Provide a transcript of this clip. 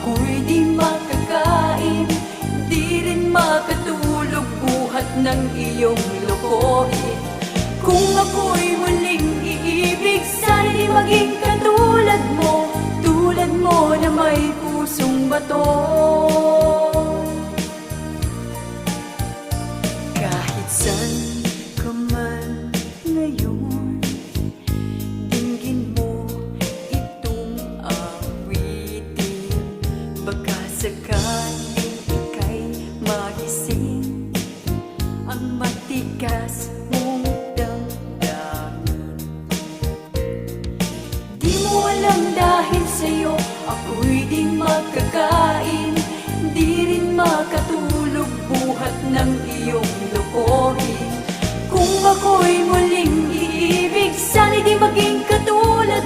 ako'y di makakain, di rin makatulog buhat ng iyong lokohin. Kung ako'y muling iibig, sana'y di maging katulad mo na may pusong bato. Kahit saan ka man ngayon, dinggin mo itong awitin. Baka sakaling ika'y magising ang matigas mong damdamin. Di mo alam dahil sa'yo ako'y di makakain, di rin makatulog buhat ng iyong lokohin. Kung ako'y muling iibig, sana'y di maging katulad